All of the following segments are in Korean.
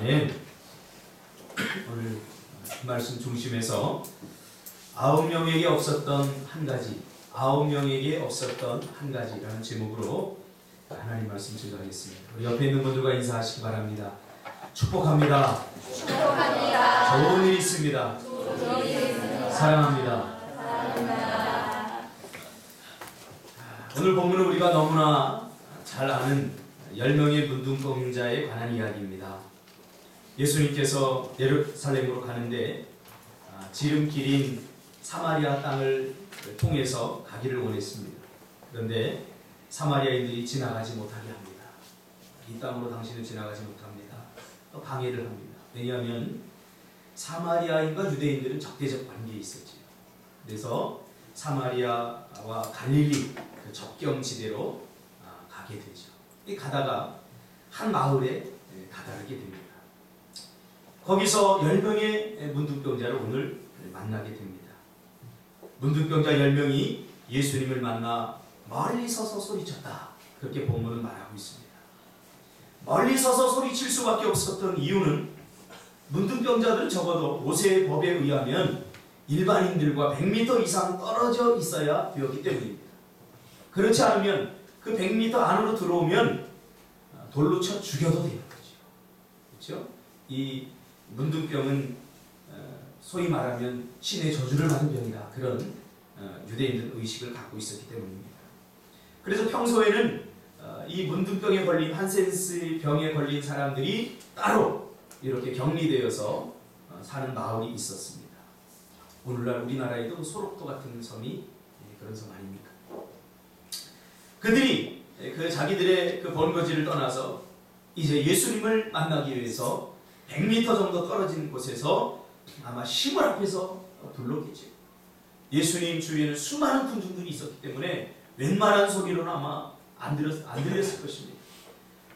아멘. 오늘 말씀 중심에서 9명에게 없었던 한 가지, 9명에게 없었던 한 가지라는 제목으로 하나님 말씀 증거하겠습니다. 우리 옆에 있는 분들과 인사하시기 바랍니다. 축복합니다. 축복합니다. 좋은 일 있습니다. 사랑합니다. 오늘 본문은 우리가 너무나 잘 아는 10명의 문둥병자에 관한 이야기입니다. 예수님께서 예루살렘으로 가는데 지름길인 사마리아 땅을 통해서 가기를 원했습니다. 그런데 사마리아인들이 지나가지 못하게 합니다. 이 땅으로 당신은 지나가지 못합니다. 또 방해를 합니다. 왜냐하면 사마리아인과 유대인들은 적대적 관계에 있었지요. 그래서 사마리아와 갈릴리 그 접경지대로 가게 되죠. 가다가 한 마을에 다다르게 됩니다. 거기서 10명의 문둥병자를 오늘 만나게 됩니다. 문둥병자 10명이 예수님을 만나 멀리 서서 소리쳤다. 그렇게 본문은 말하고 있습니다. 멀리 서서 소리칠 수밖에 없었던 이유는 문둥병자들은 적어도 모세의 법에 의하면 일반인들과 100m 이상 떨어져 있어야 되었기 때문입니다. 그렇지 않으면 그 100m 안으로 들어오면 돌로 쳐 죽여도 되는 거죠. 그렇죠? 이 문둥병은 소위 말하면 신의 저주를 받은 병이다. 그런 유대인들 의식을 갖고 있었기 때문입니다. 그래서 평소에는 이 문둥병에 걸린 한센스 병에 걸린 사람들이 따로 이렇게 격리되어서 사는 마을이 있었습니다. 오늘날 우리나라에도 소록도 같은 섬이 그런 섬 아닙니까? 그들이 그 자기들의 그 번거지를 떠나서 이제 예수님을 만나기 위해서 100m 정도 떨어진 곳에서 아마 시골 앞에서 불렀겠죠. 예수님 주위에는 수많은 군중들이 있었기 때문에 웬만한 소리로는 아마 안 들렸을 것입니다.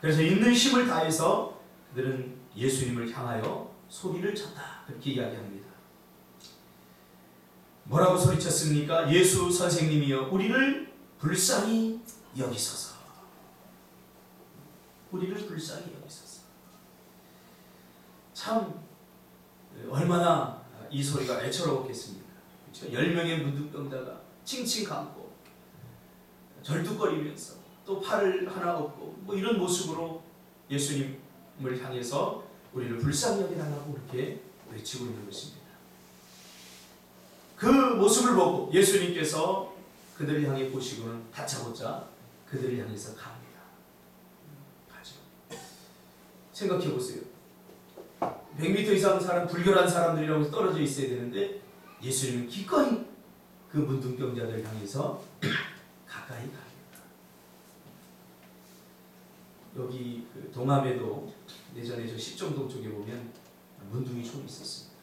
그래서 있는 힘을 다해서 그들은 예수님을 향하여 소리를 쳤다. 그렇게 이야기합니다. 뭐라고 소리쳤습니까? 예수 선생님이여 우리를 불쌍히 여기소서. 우리를 불쌍히 여기소서. 참 얼마나 이 소리가 애처로웠겠습니까? 그렇죠? 10명의 문둥병자가 칭칭 감고 절뚝거리면서 또 팔을 하나 얻고 뭐 이런 모습으로 예수님을 향해서 우리를 불쌍히 여기달라고 그렇게 외치고 있는 것입니다. 그 모습을 보고 예수님께서 그들을 향해 보시고는 다짜고짜 그들을 향해서 갑니다. 가죠. 생각해 보세요. 100m 이상 사는 불결한 사람들이라고 해서 떨어져 있어야 되는데 예수님은 기꺼이 그 문둥병자들을 향해서 가까이 갑니다. 여기 그 동암에도 예전에 저 십정동 쪽에 보면 문둥이 촌이 있었습니다.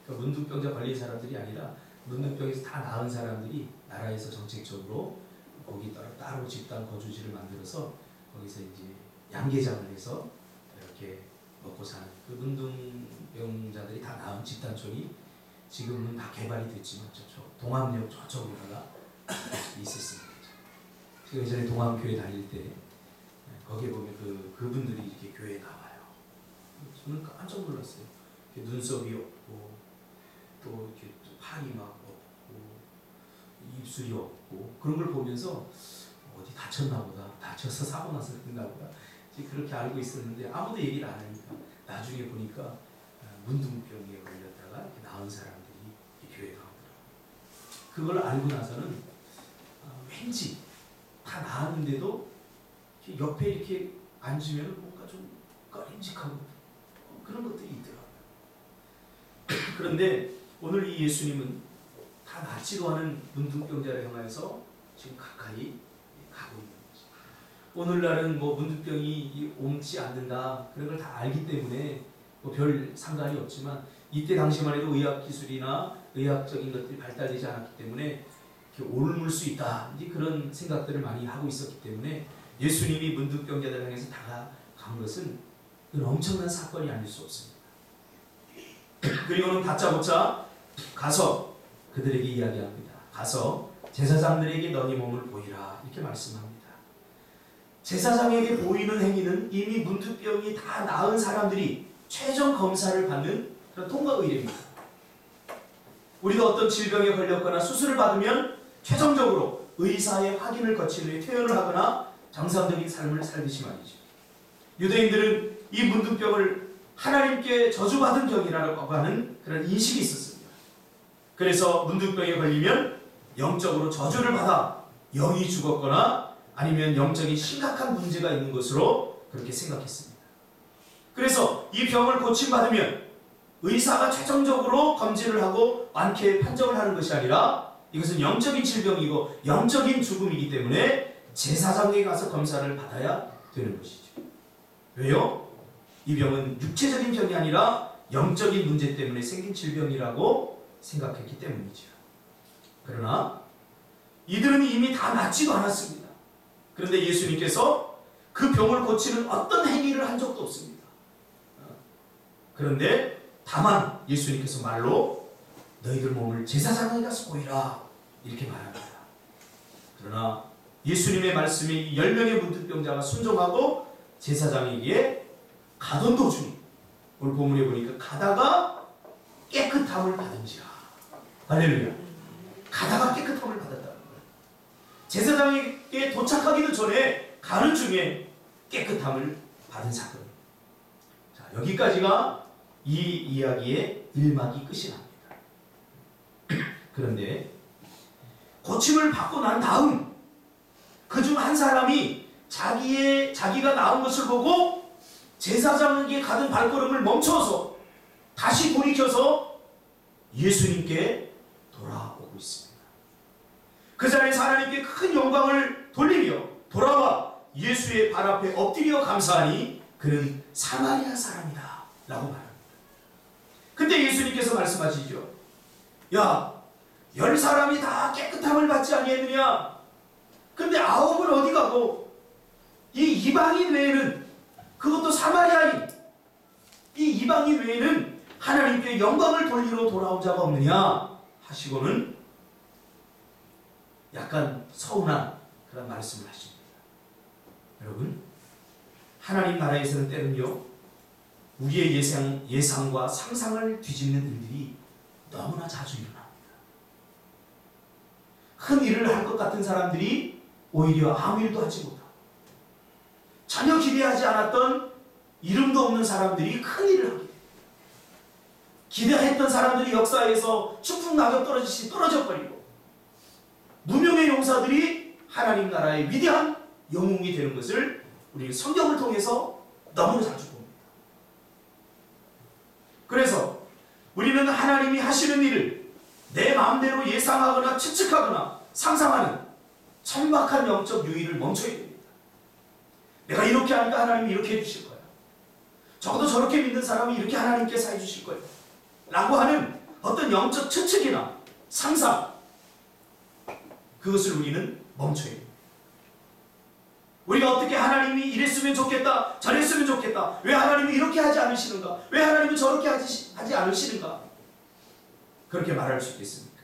그러니까 문둥병자 걸린 사람들이 아니라 문둥병에서 다 나은 사람들이 나라에서 정책적으로 거기 따로 집단 거주지를 만들어서 거기서 이제 양계장을 해서 이렇게 먹고 사는 그 문둥병자들이 다 나은 집단촌이 지금은 다 개발이 됐지만 저쪽 동암역 저쪽으로다가 있었습니다. 제가 예전에 동암교회 다닐 때 거기에 보면 그분들이 이렇게 교회에 나와요. 저는 깜짝 놀랐어요. 눈썹이 없고 또 이렇게 팔이 막 없고 입술이 없고 그런 걸 보면서 어디 다쳤나 보다. 다쳐서 사고 나서 그랬나 보다. 그렇게 알고 있었는데 아무도 얘기를 안 하니까 나중에 보니까 문둥병에 걸렸다가 이렇게 나은 사람들이 교회에 나오더라고요. 그걸 알고 나서는 왠지 다 나았는데도 옆에 이렇게 앉으면 뭔가 좀 꺼림직하고 그런 것들이 있더라고요. 그런데 오늘 이 예수님은 다 낫지도 않은 문둥병자를 향하여서 지금 가까이 가고 있는 거죠. 오늘날은 뭐 문둥병이 옮지 않는다 그런 걸 다 알기 때문에 뭐 별 상관이 없지만 이때 당시만 해도 의학 기술이나 의학적인 것들이 발달되지 않았기 때문에 이렇게 옮을 수 있다 이제 그런 생각들을 많이 하고 있었기 때문에 예수님이 문둥병자들 향해서 다가간 것은 엄청난 사건이 아닐 수 없습니다. 그리고는 다짜고짜 가서 그들에게 이야기합니다. 가서 제사장들에게 너희 몸을 보이라 이렇게 말씀합니다. 제사장에게 보이는 행위는 이미 문둥병이 다 나은 사람들이 최종 검사를 받는 그런 통과 의례입니다. 우리도 어떤 질병에 걸렸거나 수술을 받으면 최종적으로 의사의 확인을 거친 후에 퇴원을 하거나 정상적인 삶을 살듯이 말이죠. 유대인들은 이 문둥병을 하나님께 저주받은 병이라고 하는 그런 인식이 있었습니다. 그래서 문둥병에 걸리면 영적으로 저주를 받아 영이 죽었거나 아니면 영적인 심각한 문제가 있는 것으로 그렇게 생각했습니다. 그래서 이 병을 고침받으면 의사가 최종적으로 검진을 하고 완쾌 판정을 하는 것이 아니라 이것은 영적인 질병이고 영적인 죽음이기 때문에 제사장에게 가서 검사를 받아야 되는 것이죠. 왜요? 이 병은 육체적인 병이 아니라 영적인 문제 때문에 생긴 질병이라고 생각했기 때문이죠. 그러나 이들은 이미 다 낫지도 않았습니다. 그런데 예수님께서 그 병을 고치는 어떤 행위를 한 적도 없습니다. 그런데 다만 예수님께서 말로 너희들 몸을 제사장에게 가서 보이라 이렇게 말합니다. 그러나 예수님의 말씀이 10명의 문둥병자가 순종하고 제사장에게 가던 도중에 오늘 본문에 보니까 가다가 깨끗함을 받은지라. 할렐루야. 가다가 깨끗함을 받았다는 거예요. 제사장에게 도착하기도 전에 가는 중에 깨끗함을 받은 사건. 자, 여기까지가 이 이야기의 1막이 끝이 납니다. 그런데 고침을 받고 난 다음 그중 한 사람이 자기가 나은 것을 보고 제사장에게 가던 발걸음을 멈춰서 다시 돌이켜서 예수님께 돌아오고 있습니다. 그 자리에서 하나님께 큰 영광을 돌리며 돌아와 예수의 발 앞에 엎드려 감사하니 그는 사마리아 사람이다 라고 말합니다. 근데 예수님께서 말씀하시죠. 야, 10사람이 다 깨끗함을 받지 아니했느냐? 근데 9은 어디 가고 이 이방인 외에는, 그것도 사마리아인 이 이방인 외에는 하나님께 영광을 돌리러 돌아온 자가 없느냐 하시고는 약간 서운한 그런 말씀을 하십니다. 여러분, 하나님 나라에서는 때는요 우리의 예상과 상상을 뒤집는 일들이 너무나 자주 일어납니다. 큰 일을 할 것 같은 사람들이 오히려 아무 일도 하지 못하고, 전혀 기대하지 않았던 이름도 없는 사람들이 큰 일을 하게 됩니다. 기대했던 사람들이 역사에서 추풍낙엽 떨어지듯이 떨어져버리고, 무명의 용사들이 하나님 나라의 위대한 영웅이 되는 것을 우리 성경을 통해서 너무나 자주 봅니다. 그래서 우리는 하나님이 하시는 일을 내 마음대로 예상하거나 추측하거나 상상하는 천박한 영적 유의를 멈춰야 됩니다. 내가 이렇게 하니까 하나님이 이렇게 해주실 거야. 적어도 저렇게 믿는 사람이 이렇게 하나님께서 해주실 거야. 라고 하는 어떤 영적 추측이나 상상, 그것을 우리는 멈춰야 됩니다. 우리가 어떻게 하나님이 이랬으면 좋겠다, 저랬으면 좋겠다, 왜 하나님이 이렇게 하지 않으시는가, 왜 하나님은 저렇게 하지 않으시는가, 그렇게 말할 수 있겠습니까?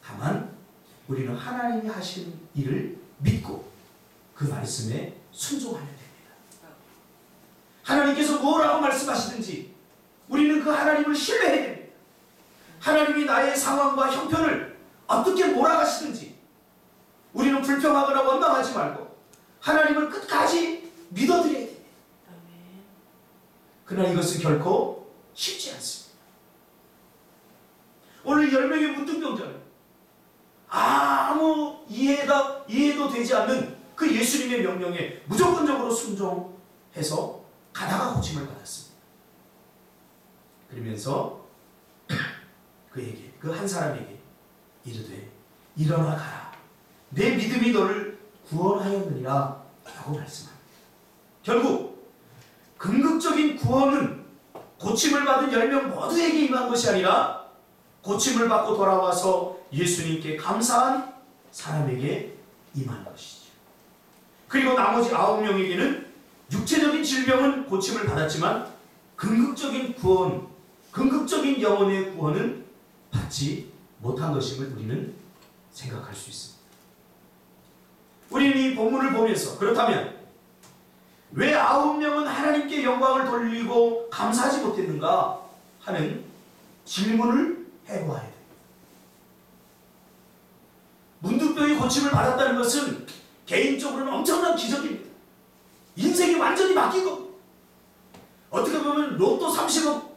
다만 우리는 하나님이 하신 일을 믿고 그 말씀에 순종하면 됩니다. 하나님께서 뭐라고 말씀하시든지 우리는 그 하나님을 신뢰해야 됩니다. 하나님이 나의 상황과 형편을 어떻게 몰아가시든지 우리는 불평하거나 원망하지 말고 하나님을 끝까지 믿어드려야 됩니다. 그러나 이것은 결코 쉽지 않습니다. 오늘 10명의 문둥병자는 아무 이해도 되지 않는 그 예수님의 명령에 무조건적으로 순종해서 가다가 고침을 받았습니다. 그러면서 그에게, 그 한 사람에게 이르되 일어나 가라, 내 믿음이 너를 구원하였느니라 라고 말씀합니다. 결국 궁극적인 구원은 고침을 받은 10명 모두에게 임한 것이 아니라 고침을 받고 돌아와서 예수님께 감사한 사람에게 임한 것이죠. 그리고 나머지 9명에게는 육체적인 질병은 고침을 받았지만 궁극적인 구원, 궁극적인 영혼의 구원은 받지 못한 것임을 우리는 생각할 수 있습니다. 우리는 이 본문을 보면서 그렇다면 왜 9명은 하나님께 영광을 돌리고 감사하지 못했는가 하는 질문을 해보아야 돼요. 문둥병이 고침을 받았다는 것은 개인적으로는 엄청난 기적입니다. 인생이 완전히 바뀐 겁니다. 어떻게 보면 로또 30억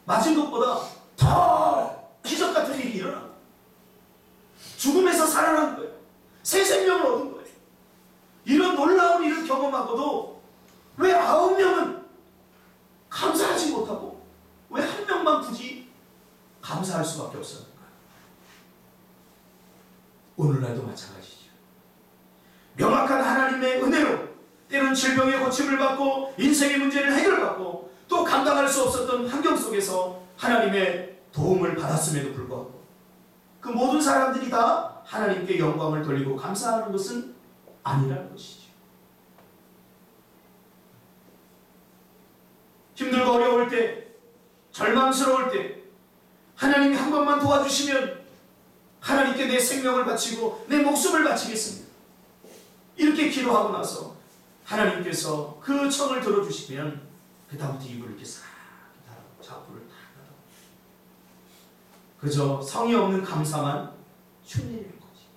맞은 것보다 더 기적 같은 일이 일어나. 죽음에서 살아난 거예요. 새 생명을 얻은 거예요. 이런 놀라운 일을 경험하고도 왜 9명은 감사하지 못하고 왜 한 명만 굳이 감사할 수밖에 없었는가? 오늘날도 마찬가지죠. 명확한 하나님의 은혜로 때론 질병의 고침을 받고 인생의 문제를 해결받고 또 감당할 수 없었던 환경 속에서 하나님의 도움을 받았음에도 불구하고 그 모든 사람들이 다 하나님께 영광을 돌리고 감사하는 것은 아니라는 것이죠. 힘들고 어려울 때, 절망스러울 때 하나님이 한 번만 도와주시면 하나님께 내 생명을 바치고 내 목숨을 바치겠습니다. 이렇게 기도하고 나서 하나님께서 그 청을 들어주시면 그 다음부터 입을 이렇게 싹 닫고 자꾸를 다 닫아. 그저 성의 없는 감사만 흉내내는 거지.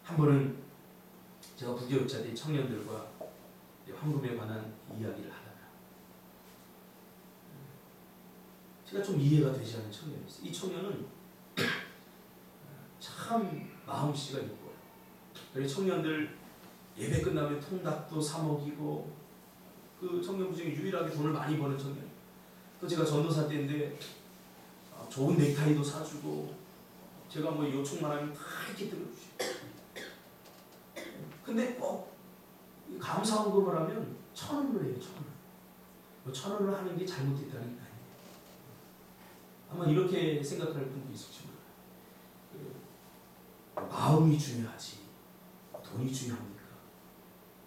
한 번은 제가 부교육자들 청년들과 헌금에 관한 이야기를 하다가 제가 좀 이해가 되지 않는 청년이었어요. 이 청년은 참 마음씨가 이뻐요. 우리 청년들 예배 끝나면 통닭도 사 먹이고 그 청년부 중에 유일하게 돈을 많이 버는 청년. 또 제가 전도사 때인데 좋은 넥타이도 사주고 제가 뭐 요청만 하면 다 이렇게 들어주시고. 근데 꼭 감사헌금을 하면 1,000원을 해요. 1,000원. 1,000원을 하는 게 잘못됐다는 게 아니에요. 아마 이렇게 생각할 분도 있을지 몰라요. 마음이 중요하지 돈이 중요합니까?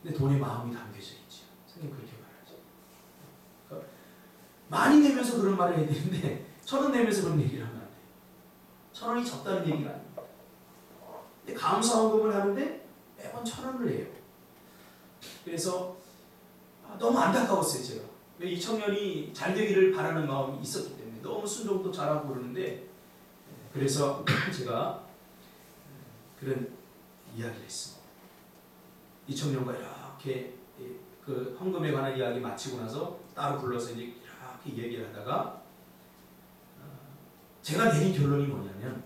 근데 돈에 마음이 담겨져 있죠. 선생님 그렇게 말하죠. 그러니까 많이 내면서 그런 말을 해야 되는데 1,000원 내면서 그런 얘기를 하면 안 돼요. 1,000원이 적다는 얘기가 아닙니다. 근데 감사헌금을 하는데 매번 1,000원을 해요. 그래서 너무 안타까웠어요. 제가 왜 이 청년이 잘 되기를 바라는 마음이 있었기 때문에 너무 순종도 잘하고 그러는데 그래서 제가 그런 이야기를 했습니다. 이 청년과 이렇게 그 헌금에 관한 이야기 마치고 나서 따로 불러서 이제 이렇게 얘기를 하다가 제가 내린 결론이 뭐냐면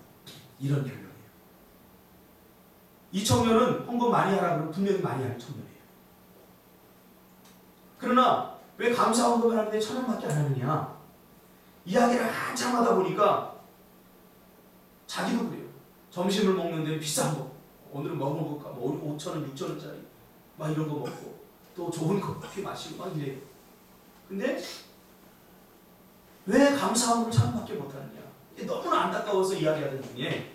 이런 결론이에요. 이 청년은 헌금 많이 하라고 하면 분명히 많이 하는 청년이에요. 그러나 왜 감사 헌금을 하는데 1,000원밖에 안 하느냐? 이야기를 한참 하다 보니까 자기도 그래요. 점심을 먹는데 비싼 거. 오늘은 뭐 먹을까? 뭐 5,000원, 6,000원짜리 막 이런 거 먹고 또 좋은 커피 마시고 막 이래요. 근데 왜 감사 헌금을 1,000원밖에 못 하느냐? 너무나 안타까워서 이야기하던 중에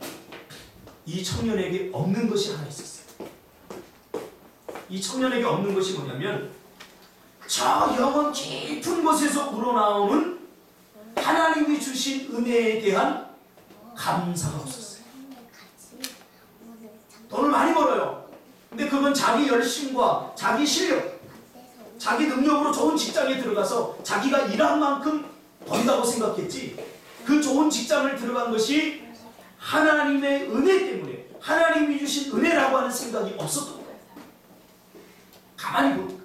이 청년에게 없는 것이 하나 있었어요. 이 청년에게 없는 것이 뭐냐면 저 영혼 깊은 곳에서 우러나오는 하나님이 주신 은혜에 대한 감사가 없었어요. 돈을 많이 벌어요. 근데 그건 자기 열심과 자기 실력, 자기 능력으로 좋은 직장에 들어가서 자기가 일한 만큼 번다고 생각했지 그 좋은 직장을 들어간 것이 하나님의 은혜 때문에 하나님이 주신 은혜라고 하는 생각이 없었던 거예요. 가만히 보니까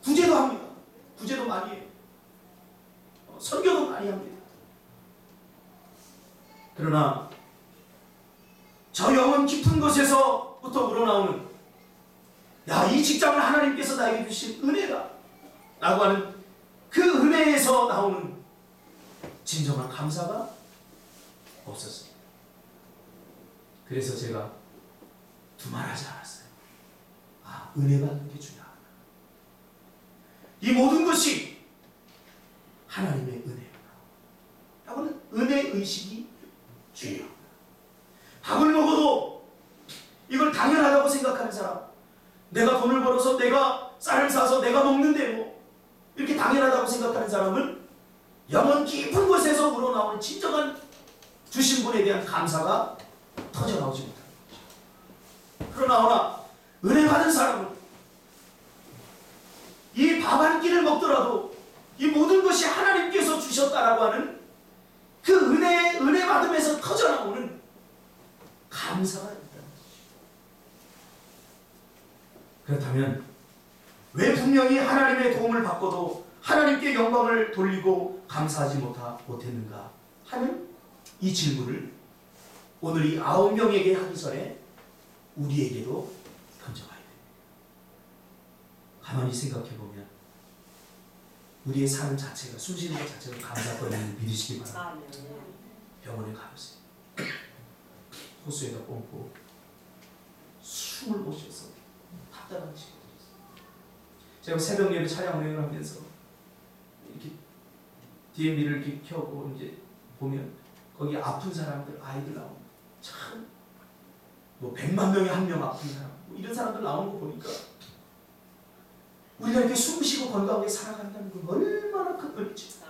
구제도 합니다. 구제도 많이 해요. 설교도 많이 합니다. 그러나 저 영혼 깊은 곳에서부터 우러나오는 야, 이 직장을 하나님께서 나에게 주신 은혜다 라고 하는 그 은혜에서 나오는 진정한 감사가 없었습니다. 그래서 제가 두말하지 않았어요. 아, 은혜가 그렇게 중요하구나. 이 모든 것이 하나님의 은혜구나 라고 하는 은혜의식이 중요합니다. 밥을 먹어도 이걸 당연하다고 생각하는 사람, 내가 돈을 벌어서 내가 쌀을 사서 내가 먹는데 뭐 이렇게 당연하다고 생각하는 사람은 영혼 깊은 곳에서 우러나오는 진정한 주신 분에 대한 감사가 터져나오지 못합니다. 그러나 은혜 받은 사람은 이 밥 한 끼를 먹더라도 이 모든 것이 하나님께서 주셨다라고 하는 그 은혜 받음에서 터져나오는 감사가 있다는 것이죠. 그렇다면 왜 분명히 하나님의 도움을 받고도 하나님께 영광을 돌리고 감사하지 못했는가 하는 이 질문을 오늘 이 9명에게 하기 전에 우리에게도 던져봐야 됩니다. 가만히 생각해보면 우리의 삶 자체가, 숨쉬는 것 자체가 감사거리를 믿으시기 바랍니다. 병원에 가보세요. 호수에다 pom고 숨을 못 쉬어서 답답한 친구들이 있어요. 제가 새벽 예배 차량 운행을 하면서 이렇게 DMB를 이렇게 켜고 이제 보면 거기 아픈 사람들, 아이들 나오는 참, 뭐 100만 명에 한 명 아픈 사람, 뭐 이런 사람들 나오는 거 보니까 우리가 이렇게 숨쉬고 건강하게 살아간다는 건 얼마나 큰 은혜죠.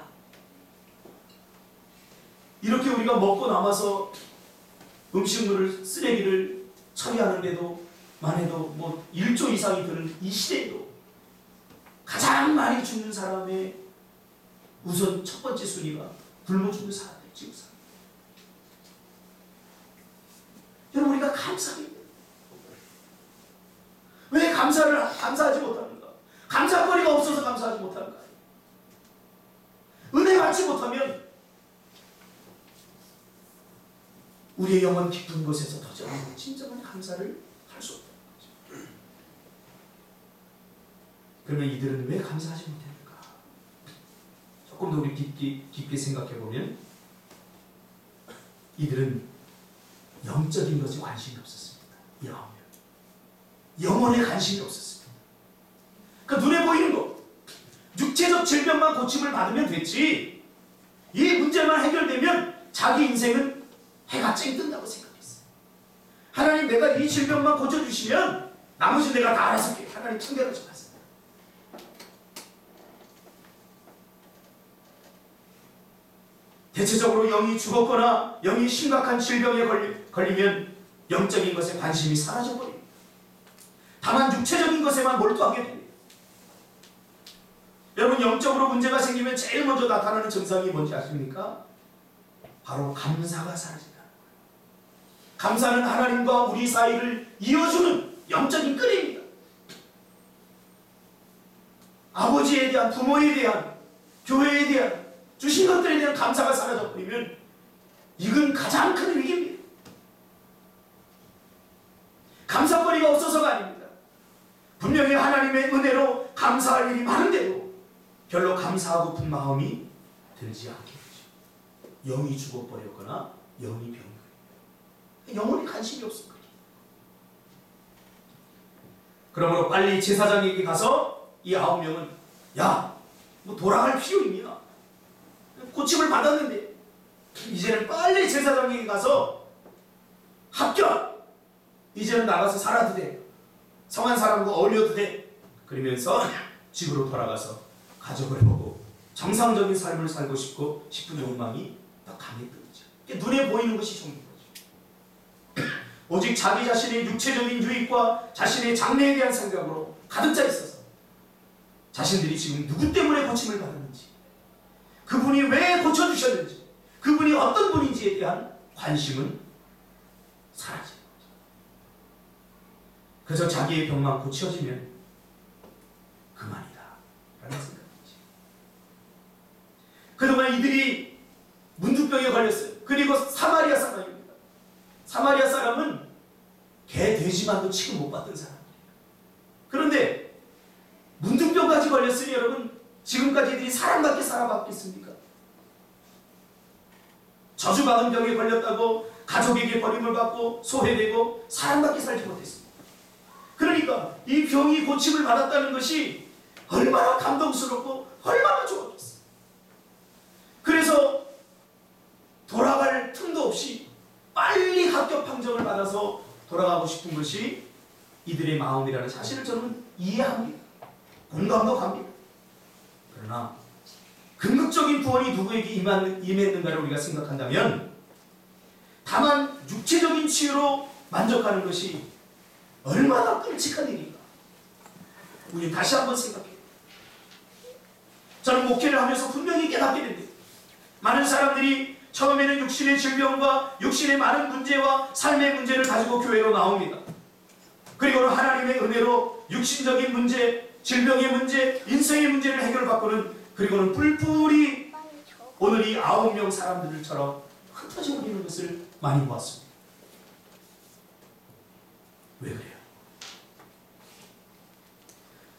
이렇게 우리가 먹고 남아서 음식물을, 쓰레기를 처리하는데도 만 해도 뭐 1조 이상이 드는 이 시대에도 가장 많이 죽는 사람의 우선 첫 번째 순위가 굶어 죽는 사람들, 지구 사람. 여러분, 우리가 감사해야 돼요. 왜 감사하지 못합니까? 감사거리가 없어서 감사하지 못하는 거예요. 은혜 받지 못하면 우리의 영혼 깊은 곳에서 터져나오는 진정한 감사를 할 수 없다는 거죠. 그러면 이들은 왜 감사하지 못했는가? 조금 더 우리 깊게 생각해 보면 이들은 영적인 것에 관심이 없었습니다. 이 9명. 영혼에 관심이 없었습니다. 그러니까 눈에 보이는 것, 육체적 질병만 고침을 받으면 됐지, 이 문제만 해결되면 자기 인생은 해가 쨍 뜬다고 생각했어요. 하나님, 내가 이 질병만 고쳐주시면 나머지 내가 다 알아서 할게. 하나님 청결하지 마세요. 대체적으로 영이 죽었거나 영이 심각한 질병에 걸리면 영적인 것에 관심이 사라져버립니다. 다만 육체적인 것에만 몰두하게 됩니다. 여러분, 영적으로 문제가 생기면 제일 먼저 나타나는 증상이 뭔지 아십니까? 바로 감사가 사라진다는 거예요. 감사는 하나님과 우리 사이를 이어주는 영적인 끈입니다. 아버지에 대한, 부모에 대한, 교회에 대한 주신 것들에 대한 감사가 사라져버리면 이건 가장 큰 위기입니다. 감사거리가 없어서가 아닙니다. 분명히 하나님의 은혜로 감사할 일이 많은데도 별로 감사하고픈 마음이 들지 않게 되죠. 영이 죽어버렸거나 영이 병이, 영혼에 관심이 없을 거예요. 그러므로 빨리 제사장에게 가서 이 9명은 야, 뭐 돌아갈 필요 있냐? 고침을 받았는데 이제는 빨리 제사장에게 가서 합격! 이제는 나가서 살아도 돼. 성한 사람과 어울려도 돼. 그러면서 집으로 돌아가서 가족을 보고 정상적인 삶을 살고 싶은 욕망이 더 강했던 거죠. 눈에 보이는 것이 좋은 거죠. 오직 자기 자신의 육체적인 유익과 자신의 장래에 대한 생각으로 가득 차 있어서 자신들이 지금 누구 때문에 고침을 받았는지, 그분이 왜 고쳐주셨는지, 그분이 어떤 분인지에 대한 관심은 사라지는 거죠. 그래서 자기의 병만 고쳐지면 그만이다 라는 생각이죠. 그동안 이들이 문둥병에 걸렸어요. 그리고 사마리아 사람입니다. 사마리아 사람은 개, 돼지만도 취급 못 받던 사람이에요. 그런데 문둥병까지 걸렸으니 여러분, 지금까지 이들이 사람답게 살아봤겠습니까? 저주받은 병에 걸렸다고 가족에게 버림을 받고 소외되고 사람답게 살지 못했습니다. 그러니까 이 병이 고침을 받았다는 것이 얼마나 감동스럽고 얼마나 좋았겠어요. 그래서 돌아갈 틈도 없이 빨리 합격 판정을 받아서 돌아가고 싶은 것이 이들의 마음이라는 사실을 저는 이해합니다. 공감도 갑니다. 그러나 궁극적인 구원이 누구에게 임했는가를 우리가 생각한다면 다만 육체적인 치유로 만족하는 것이 얼마나 끔찍한 일인가. 우리 다시 한번 생각해요. 저는 목회를 하면서 분명히 깨닫게 됩니다. 많은 사람들이 처음에는 육신의 질병과 육신의 많은 문제와 삶의 문제를 가지고 교회로 나옵니다. 그리고는 하나님의 은혜로 육신적인 문제, 질병의 문제, 인생의 문제를 해결받고는 그리고는 뿔뿔이 오늘 이 9명 사람들처럼 흩어져 버리는 것을 많이 보았습니다. 왜 그래요?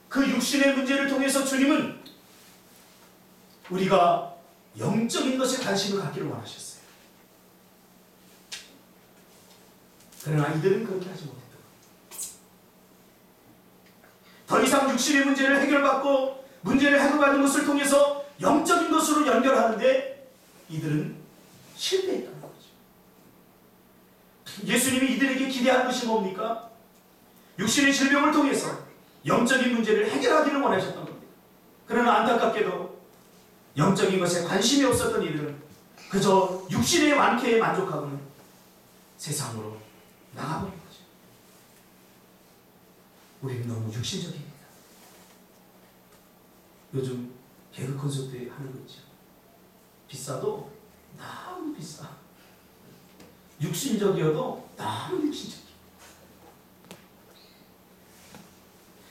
그 육신의 문제를 통해서 주님은 우리가 영적인 것에 관심을 갖기를 원하셨어요. 그러나 이들은 그렇게 하지 못했다. 더 이상 육신의 문제를 해결받고 문제를 해결받는 것을 통해서 영적인 것으로 연결하는데 이들은 실패했다는 거죠. 예수님이 이들에게 기대하는 것이 뭡니까? 육신의 질병을 통해서 영적인 문제를 해결하기를 원하셨던 겁니다. 그러나 안타깝게도 영적인 것에 관심이 없었던 이들은 그저 육신의 완쾌에 만족하고는 세상으로 나가버린 거죠. 우리는 너무 육신적입니다. 요즘 개그 콘서트에 하는 거 있죠. 비싸도 너무 비싸. 육신적이어도 너무 육신적이야.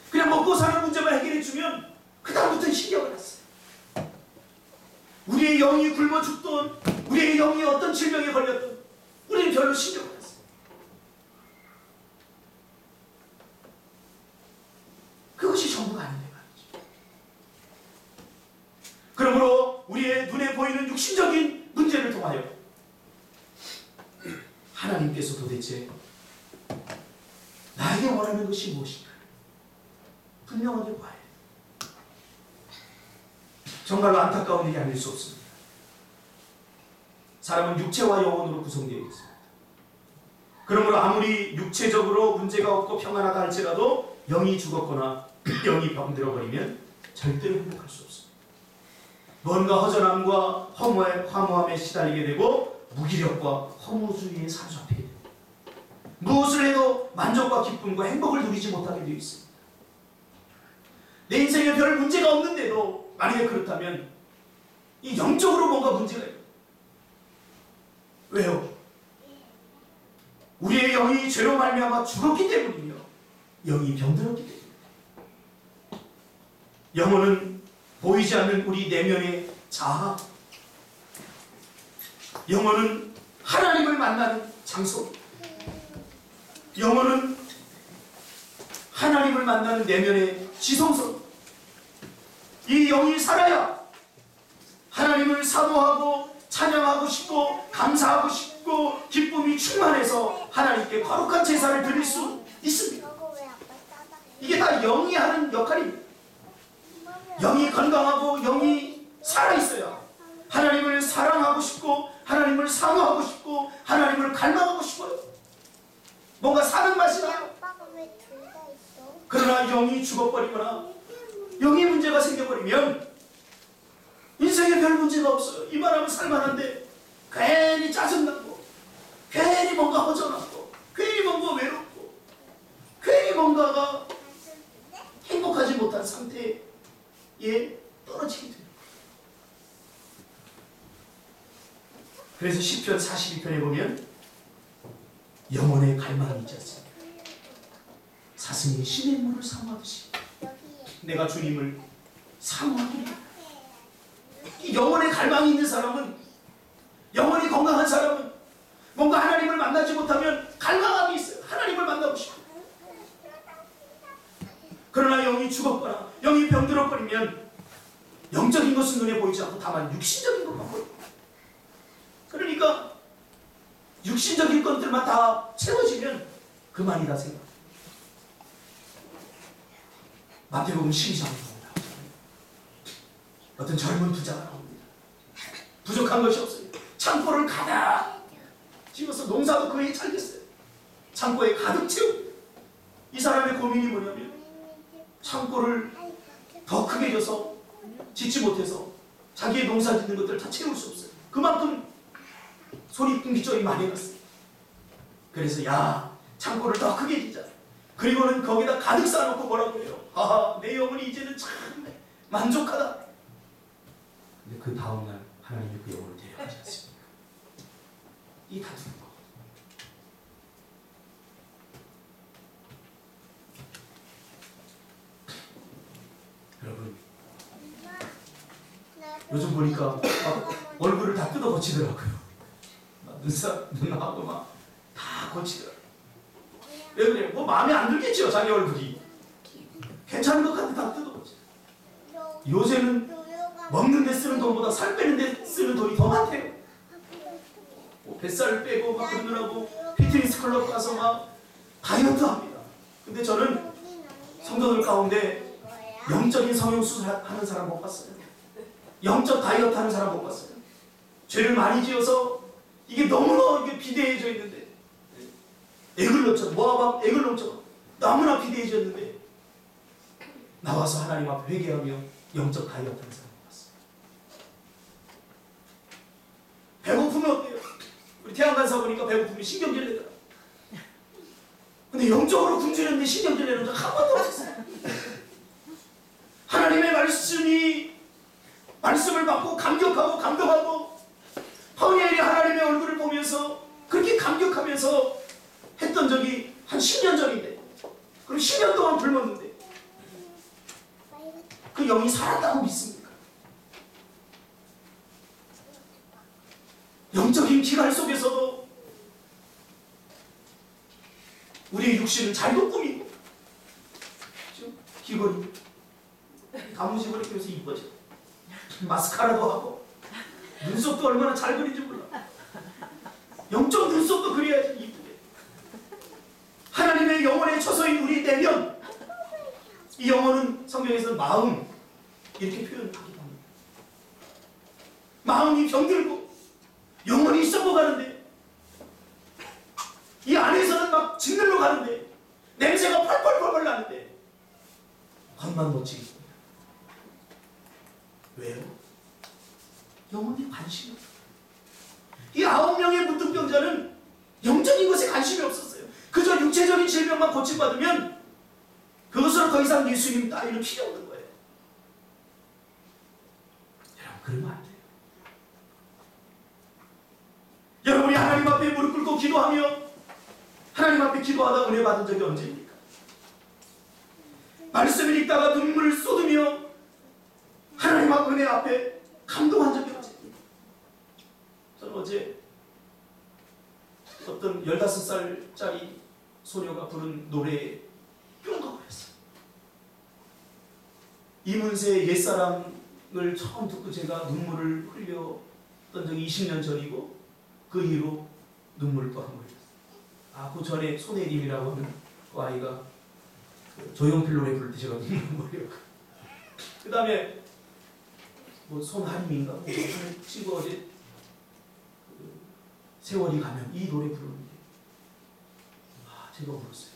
그냥 먹고 사는 문제만 해결해주면 그 다음부터는 신경을 안 써요. 우리의 영이 굶어 죽던, 우리의 영이 어떤 질병에 걸렸던 우리는 별로 신경을 안 써요. 그것이 전부가 아닌데 말이죠. 그러므로 우리의 눈에 보이는 육신적인 문제를 통하여 하나님께서 도대체 나에게 원하는 것이 무엇인가 분명하게 봐야 해요. 정말로 안타까운 일이 아닐 수 없습니다. 사람은 육체와 영혼으로 구성되어 있습니다. 그러므로 아무리 육체적으로 문제가 없고 평안하다 할지라도 영이 죽었거나 영이 병들어버리면 절대로 행복할 수 없습니다. 뭔가 허전함과 허무함에 시달리게 되고 무기력과 허무주의에 사로잡히게 됩니다. 무엇을 해도 만족과 기쁨과 행복을 누리지 못하게 되어 있습니다. 내 인생에 별 문제가 없는데도 만약에 그렇다면 이 영적으로 뭔가 문제가 있어요. 왜요? 우리의 영이 죄로 말미암아 죽었기 때문이며 영이 병들었기 때문입니다. 영혼은 보이지 않는 우리 내면의 자아, 영혼은 하나님을 만나는 장소, 영혼은 하나님을 만나는 내면의 지성소. 이 영이 살아야 하나님을 사모하고 찬양하고 싶고 감사하고 싶고 기쁨이 충만해서 하나님께 거룩한 제사를 드릴 수 있습니다. 이게 다 영이 하는 역할입니다. 영이 건강하고 영이 살아있어야 하나님을 사랑하고 싶고 하나님을 사모하고 싶고 하나님을 갈망하고 싶어요. 뭔가 사는 맛이 나요. 그러나 영이 죽어버리거나 영의 문제가 생겨버리면 인생에 별 문제가 없어요. 이만하면 살만한데 괜히 짜증나고 괜히 뭔가 허전하고 괜히 뭔가 외롭고 괜히 뭔가가 행복하지 못한 상태에 떨어지게 돼요. 그래서 시편 42편에 보면 영혼의 갈망이 있지 않습니까? 사슴이 신의 물을 사모하듯이 내가 주님을 사모하기를. 이 영혼의 갈망이 있는 사람은, 영혼이 건강한 사람은 뭔가 하나님을 만나지 못하면 갈망함이 있어요. 하나님을 만나고 싶어요. 그러나 영이 죽었거나 영이 병들어버리면 영적인 것은 눈에 보이지 않고 다만 육신적인 것만 보여요. 그러니까 육신적인 것들만 다 채워지면 그만이다 생각. 마태복음 12장에 나옵니다. 어떤 젊은 부자가 나옵니다. 부족한 것이 없어요. 창고를 가득 집어서 농사도 그에 잘 됐어요. 창고에 가득 채웁니다. 이 사람의 고민이 뭐냐면 창고를 더 크게 져서 짓지 못해서 자기의 농사 짓는 것들을 다 채울 수 없어요. 그만큼 손익분기점이 많이 났어요. 그래서 야, 창고를 더 크게 짓자. 그리고는 거기다 가득 쌓아놓고 뭐라고 해요? 아, 내 영혼이 이제는 참 만족하다. 근데 그 다음날 하나님이 그 영혼을 데려가지 않습니까? 이 다투는 거. 여러분, 요즘 보니까 막 얼굴을 다 뜯어 고치더라고요. 눈하고 막 다 고치더라고요. 왜 그래요? 뭐 마음에 안 들겠죠, 자기 얼굴이. 괜찮은 것 같아 다 뜯어 고치. 요새는 먹는 데 쓰는 돈보다 살 빼는 데 쓰는 돈이 더 많대요. 뭐 뱃살 빼고 막 그러느라고 피트니스 클럽 가서 막 다이어트 합니다. 근데 저는 성도들 가운데 영적인 성형수술 하는 사람 못 봤어요. 영적 다이어트 하는 사람 못 봤어요. 죄를 많이 지어서 이게 너무나 이게 비대해져 있는데, 애글놈처럼 모아방 애글놈처럼 너무나 비대해져 있는데 나와서 하나님 앞에 회개하며 영적 다이어트 하는 사람 못 봤어요. 배고프면 어때요? 우리 태양간사 보니까 배고프면 신경질 내더라. 근데 영적으로 굶주렸는데 신경질 내는 적 한 번도 없었어요. 하나님의 말씀을 받고 감격하고 감동하고 다니엘이 하나님의 얼굴을 보면서 그렇게 감격하면서 했던 적이 한 10년 전인데, 그럼 10년 동안 굶었는데 그 영이 살았다고 믿습니까? 영적인 기갈 속에서도 우리의 육신은 잘도 꾸미고 귀걸이 가무지걸이 껴서 이뻐져, 마스카라도 하고 눈썹도 얼마나 잘 그린지 몰라. 영적 눈썹도 그려야지 이쁘게. 하나님의 영혼에 처서인 우리 내면, 이 영혼은 성경에서는 마음 이렇게 표현하기도 합니다. 마음이 병들고 영혼이 썩어가는데, 이 안에서는 막 짓눌러 가는데, 냄새가 펄펄펄펄 나는데 겉만 멋지겠습니다. 왜요? 영혼이 관심이 없어요. 이 9명의 문둥병자는 영적인 것에 관심이 없었어요. 그저 육체적인 질병만 고침받으면 그것으로 더 이상 예수님 따위는 필요 없는 거예요. 여러분, 그러면 안 돼요. 여러분이 하나님 앞에 무릎 꿇고 기도하며 하나님 앞에 기도하다 은혜 받은 적이 언제입니까? 말씀을 읽다가 눈물을 쏟으며 하나님 앞 은혜 앞에 감동한 적이 언제입니까? 저는 어제 어떤 15살짜리 소녀가 부른 노래에 뿅가 버렸어요. 이문세의 옛사랑을 처음 듣고 제가 눈물을 흘렸던 적이 20년 전이고, 그 이후로 눈물을 또 한 번 흘렸어요. 그 전에 손혜림이라고 하는 그 아이가 조용필 노래 부를 때 제가 눈물을 흘려요. 그 다음에 뭐 손하림인가 뭐 친구 어제 세월이 가면 이 노래 부르는데 제가 울었어요.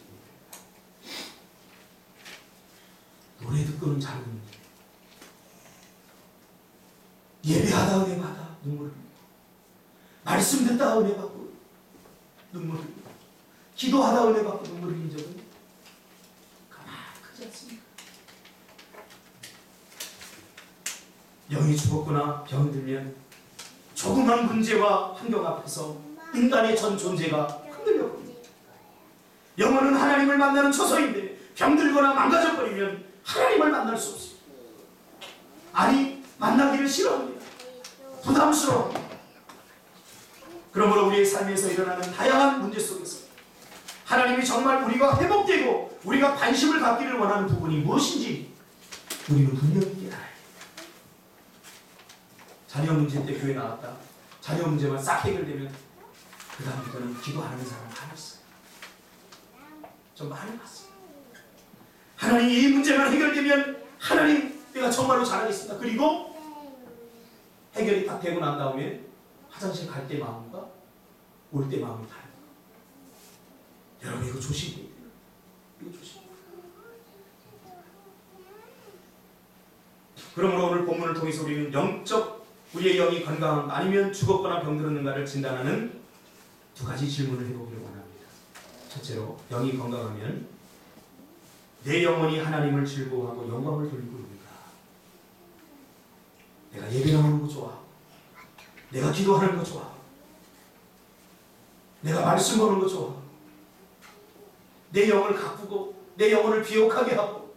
노래 듣고는 잘 우는데 예배하다 은혜 받아 눈물을 흘리고, 말씀 듣다 은혜 받고 눈물을 흘리고, 기도하다 은혜 받고 눈물을 흘린 적은 가만 크지 않습니까? 영이 죽었구나 병들면 조그만 문제와 환경 앞에서 인간의 전 존재가 흔들려 버립니다. 영혼은 하나님을 만나는 처소인데 병들거나 망가져버리면 하나님을 만날 수 없습니다. 아니, 만나기를 싫어합니다. 부담스러워합니다. 그러므로 우리의 삶에서 일어나는 다양한 문제 속에서 하나님이 정말 우리가 회복되고 우리가 관심을 갖기를 원하는 부분이 무엇인지 우리는 분명히 깨달아야 해요. 자녀 문제 때 교회 나왔다. 자녀 문제만 싹 해결되면 그 다음부터는 기도하는 사람 많이 있어요. 좀 많이 봤어요. 하나님, 이 문제만 해결되면 하나님 내가 정말로 잘하겠습니다. 그리고 해결이 딱 되고 난 다음에 화장실 갈 때 마음과 올 때 마음이 다르다. 여러분, 이거 조심해야 돼요. 이거 조심해야 돼요. 그러므로 오늘 본문을 통해서 우리는 우리의 영이 건강한가 아니면 죽었거나 병들었는가를 진단하는 두 가지 질문을 해보기를 원합니다. 첫째로, 영이 건강하면 내 영혼이 하나님을 즐거워하고 영광을 돌리고 있는가? 내가 예배 나오는 거 좋아. 내가 기도하는 거 좋아. 내가 말씀 보는 거 좋아. 내 영혼을 가꾸고 내 영혼을 비옥하게 하고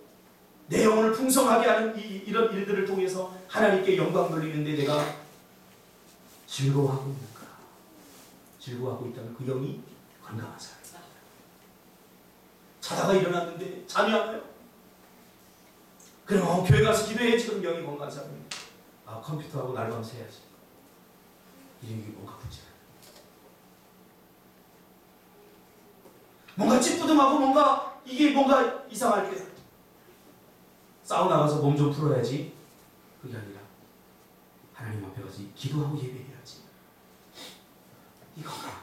내 영혼을 풍성하게 하는 이런 일들을 통해서 하나님께 영광 돌리는데 내가 즐거워하고 있는가? 즐거워하고 있다면 그 영이 건강한 사람이다. 자다가 일어났는데 잠이 안 와요. 그럼 교회 가서 기도해야지. 그럼 영이 건강한 사람입니다. 아, 컴퓨터하고 날밤새 해야지. 이게 뭔가 문제야. 뭔가 찌뿌둥하고 뭔가 이게 뭔가 이상할 때 사우나 가서 몸 좀 풀어야지. 그게 아니라 하나님 앞에 가서 기도하고 예배해야지. 이거가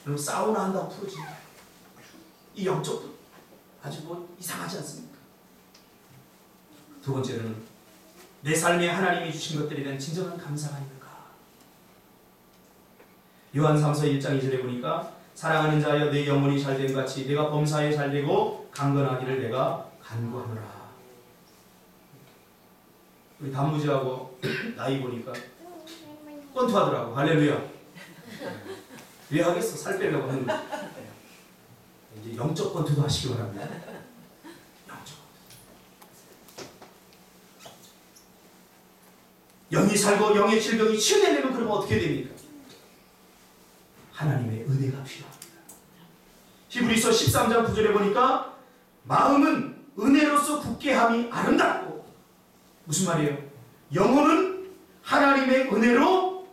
여러분 사우나 한다고 풀어지는 거예요. 이 영적도 아주 뭐 이상하지 않습니까? 두 번째는 내 삶에 하나님이 주신 것들에 대한 진정한 감사가 있는가? 요한 3서 1장 2절에 보니까 사랑하는 자여 내 영혼이 잘된 같이 내가 범사에 잘되고 강건하기를 내가 간구하노라. 우리 단무지하고 나이 보니까 권투하더라고. 할렐루야. 왜 하겠어? 살 빼려고 하는 거야. 이제 영적 권투도 하시기 바랍니다. 영적 권투. 영이 살고 영의 질병이 치유되려면 그러면 어떻게 됩니까? 하나님의 은혜가 필요합니다. 히브리서 13장 9절에 보니까 마음은 은혜로서 굳게 함이 아름답고 무슨 말이에요? 영혼은 하나님의 은혜로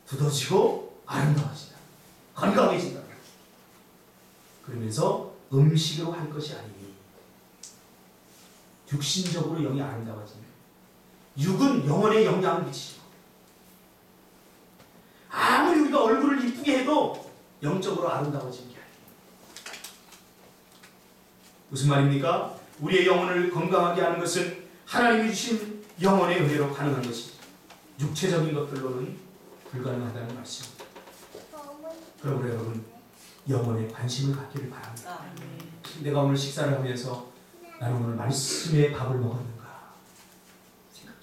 두더지고 아름다워진다. 건강해진다. 그러면서 음식으로 할 것이 아니니 육신적으로 영이 아름다워진다. 육은 영혼에 영향을 미치죠. 아무리 우리가 얼굴을 이쁘게 해도 영적으로 아름다워지는 게 아니에요. 무슨 말입니까? 우리의 영혼을 건강하게 하는 것은 하나님이 주신 영혼의 은혜로 가능한 것이죠. 육체적인 것들로는 불가능하다는 말씀입니다. 그러므로 여러분 영혼에 관심을 갖기를 바랍니다. 내가 오늘 식사를 하면서 나는 오늘 말씀의 밥을 먹었는가 생각해.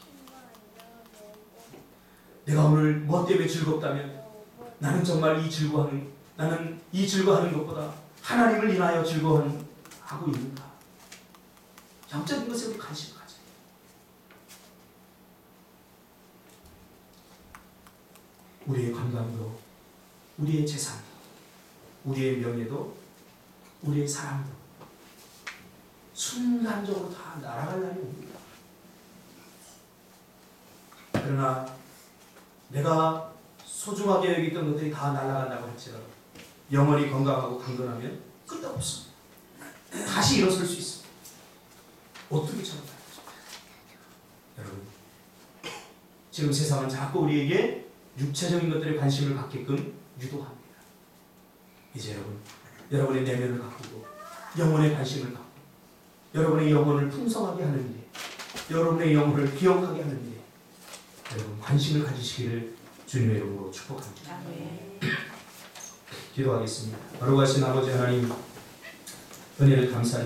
내가 오늘 뭐 때문에 즐겁다면 나는 정말 나는 이 즐거워하는 것보다 하나님을 인하여 즐거워하고 있는가. 영적인 것에 우리 관심을 가져요. 우리의 건강도 우리의 재산도 우리의 명예도 우리의 사랑도 순간적으로 다 날아갈 날이 옵니다. 그러나 내가 소중하게 여기던 것들이 다 날아간다고 할지라도 영원히 건강하고 강건하면 끝없습니다. 다시 일어설 수 있습니다. 오뚜기처럼 말이죠. 여러분 지금 세상은 자꾸 우리에게 육체적인 것들에 관심을 갖게끔 유도합니다. 이제 여러분의 내면을 가꾸고 영혼에 관심을 갖고 여러분의 영혼을 풍성하게 하는 일, 여러분의 영혼을 기억하게 하는 일, 여러분 관심을 가지시기를 주님의 이름으로 축복합니다. 기도하겠습니다. 거룩하신 아버지 하나님, 은혜를 감사합니다.